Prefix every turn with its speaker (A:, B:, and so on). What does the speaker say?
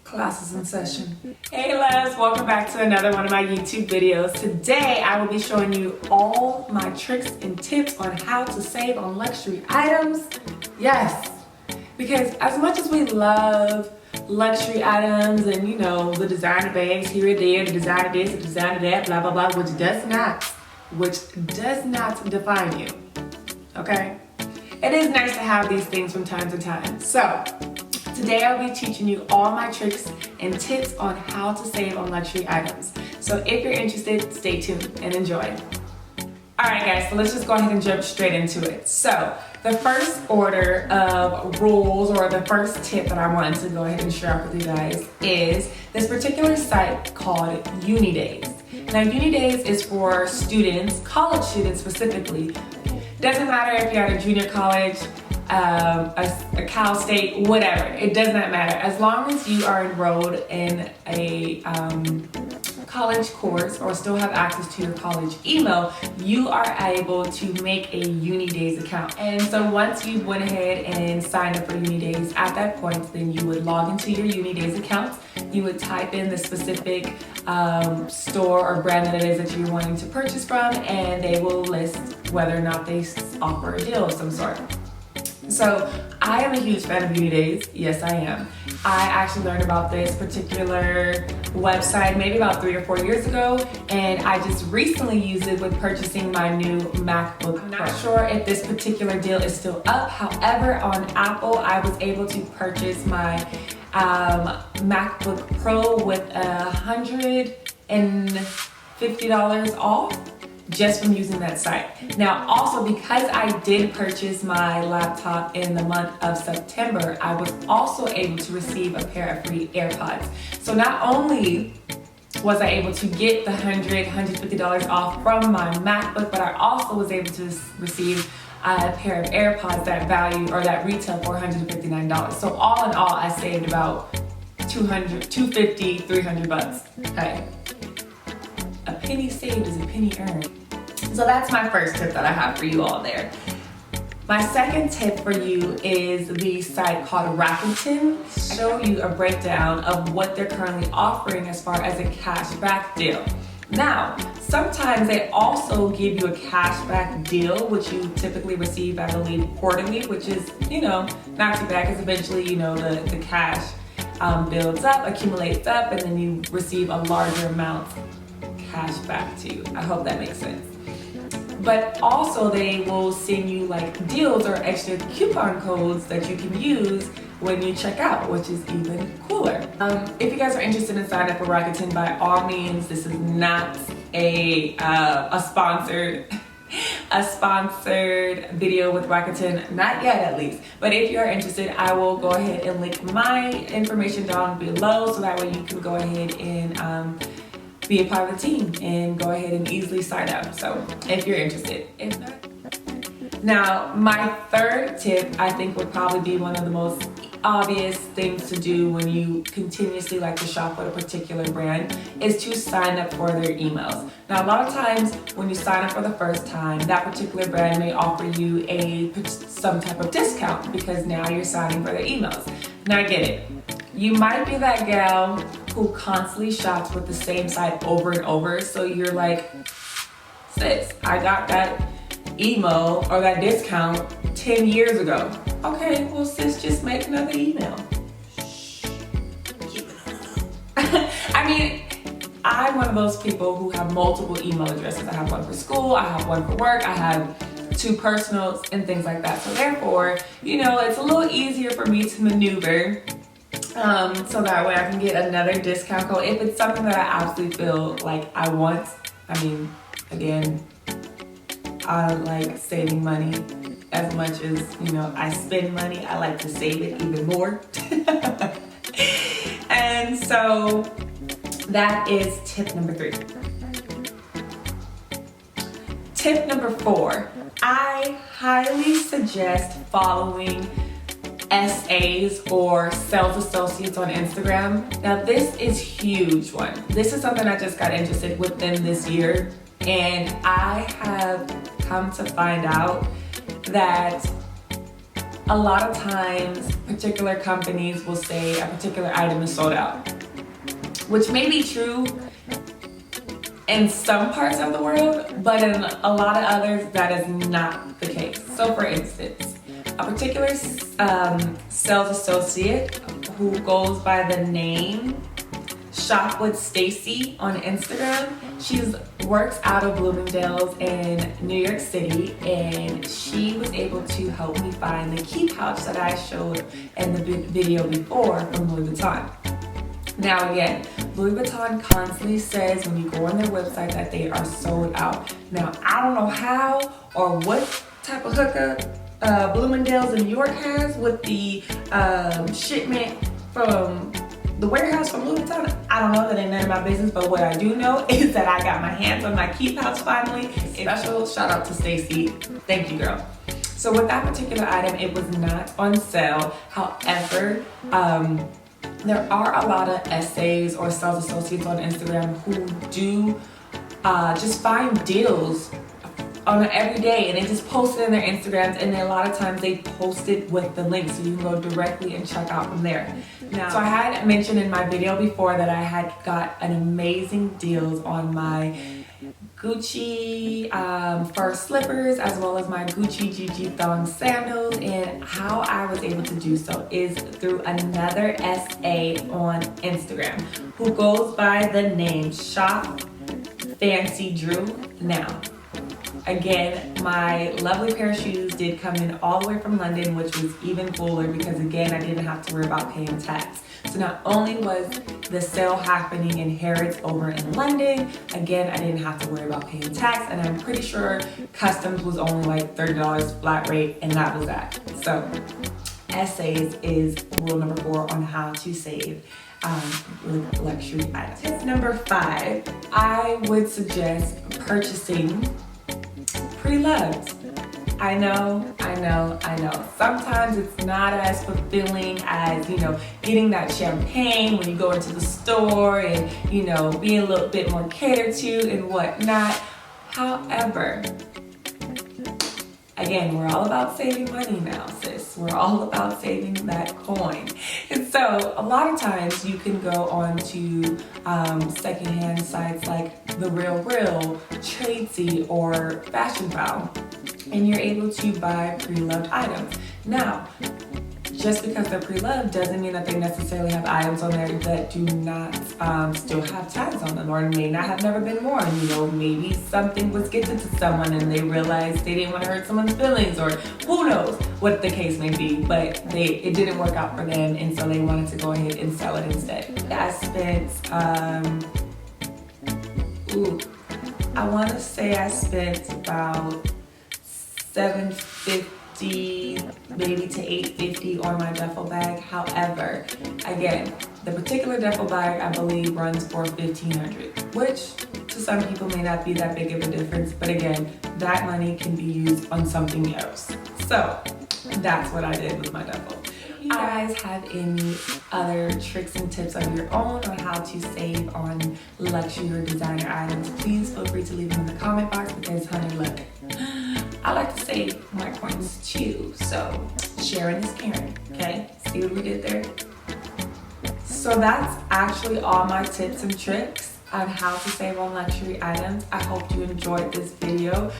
A: Classes in session. Hey loves, welcome back to another one of my YouTube videos. Today I will be showing you all my tricks and tips on how to save on luxury items. Yes, because as much as we love luxury items and the designer bags here and there, the designer this, the designer that, blah blah blah, which does not define you. Okay? It is nice to have these things from time to time. So today I'll be teaching you all my tricks and tips on how to save on luxury items. So if you're interested, stay tuned and enjoy. Alright guys, so let's just go ahead and jump straight into it. So the first order of rules, or the first tip that I wanted to go ahead and share with you guys, is this particular site called UNIdays. Now UNIdays is for students, college students specifically. Doesn't matter if you're at a junior college, a Cal State, whatever. It does not matter. As long as you are enrolled in a college course or still have access to your college email, you are able to make a UNIdays account. And so once you went ahead and signed up for UNIdays, at that point, then you would log into your UNIdays account. You would type in the specific store or brand that it is that you're wanting to purchase from, and they will list whether or not they offer a deal of some sort. So I am a huge fan of UNIdays. Yes, I am. I actually learned about this particular website maybe about 3 or 4 years ago, and I just recently used it with purchasing my new MacBook. I'm not sure if this particular deal is still up. However, on Apple, I was able to purchase my MacBook Pro with $150 off just from using that site. Now also, because I did purchase my laptop in the month of September, I was also able to receive a pair of free AirPods. So not only was I able to get the $150 off from my MacBook, but I also was able to receive a pair of AirPods that retail for $159. So all in all, I saved about $250, $300. Hey. A penny saved is a penny earned. So that's my first tip that I have for you all there. My second tip for you is the site called Rakuten. I show you a breakdown of what they're currently offering as far as a cashback deal. Now, sometimes they also give you a cashback deal, which you typically receive, I believe, quarterly, which is, not too bad, because eventually, the cash builds up, accumulates up, and then you receive a larger amount cash back to you. I hope that makes sense. But also they will send you like deals or extra coupon codes that you can use when you check out, which is even cooler. If you guys are interested in signing up for Rakuten, by all means, this is not a sponsored video with Rakuten, not yet at least. But if you are interested, I will go ahead and link my information down below, so that way you can go ahead and be a part of the team and go ahead and easily sign up. So if you're interested. If not. Now, my third tip, I think, would probably be one of the most obvious things to do when you continuously like to shop with a particular brand, is to sign up for their emails. Now, a lot of times when you sign up for the first time, that particular brand may offer you some type of discount because now you're signing for their emails. Now, I get it. You might be that gal who constantly shops with the same site over and over. So you're like, sis, I got that email or that discount 10 years ago. Okay, well sis, just make another email. I mean, I'm one of those people who have multiple email addresses. I have one for school, I have one for work, I have 2 personals and things like that. So therefore, it's a little easier for me to maneuver. So that way I can get another discount code if it's something that I absolutely feel like I want. I mean, again, I like saving money as much as, I spend money. I like to save it even more. And so that is tip number 3. Tip number 4, I highly suggest following SAs or sales associates on Instagram. Now this is huge one. This is something I just got interested within this year, and I have come to find out that a lot of times particular companies will say a particular item is sold out, which may be true in some parts of the world, but in a lot of others, that is not the case. So for instance, a particular sales associate who goes by the name Shop with Stacy on Instagram. She works out of Bloomingdale's in New York City, and she was able to help me find the key pouch that I showed in the video before from Louis Vuitton. Now again, Louis Vuitton constantly says when you go on their website that they are sold out. Now I don't know how or what type of hookup Bloomingdale's in New York has with the shipment from the warehouse from Louis Vuitton. I don't know, that ain't none of my business, but what I do know is that I got my hands on my key pouch finally. Special shout out to Stacy. Thank you, girl. So with that particular item, it was not on sale. However, there are a lot of essays or sales associates on Instagram who do just find deals on every day, and they just post it in their Instagrams, and then a lot of times they post it with the link so you can go directly and check out from there. Now, so I had mentioned in my video before that I had got an amazing deals on my Gucci fur slippers as well as my Gucci GG thong sandals, and how I was able to do so is through another SA on Instagram who goes by the name Shop Fancy Drew. Now, again, my lovely pair of shoes did come in all the way from London, which was even cooler because again, I didn't have to worry about paying tax. So not only was the sale happening in Harrods over in London, again, I didn't have to worry about paying tax, and I'm pretty sure customs was only like $30 flat rate, and that was that. So essays is rule number 4 on how to save with luxury items. Tip number 5, I would suggest purchasing Preloved. I know. Sometimes it's not as fulfilling as, getting that champagne when you go into the store and, being a little bit more catered to and whatnot. However, again, we're all about saving money now, sis. We're all about saving that coin. And so a lot of times you can go on to secondhand sites like The Real, Tradesy, or Fashion Pal, and you're able to buy pre-loved items. Now, just because they're pre-loved doesn't mean that they necessarily have items on there that do not still have tags on them, or may not have never been worn. Maybe something was gifted to someone and they realized they didn't want to hurt someone's feelings, or who knows what the case may be, but it didn't work out for them, and so they wanted to go ahead and sell it instead. I spent, I want to say I spent about $750 maybe to $850 on my duffel bag. However, again, the particular duffel bag I believe runs for $1,500, which to some people may not be that big of a difference, but again, that money can be used on something else. So that's what I did with my duffel. If you guys have any other tricks and tips of your own on how to save on luxury or designer items, please feel free to leave them in the comment box, because honey, look, I like to save my coins too, so sharing is caring, okay? See what we did there? So that's actually all my tips and tricks on how to save on luxury items. I hope you enjoyed this video.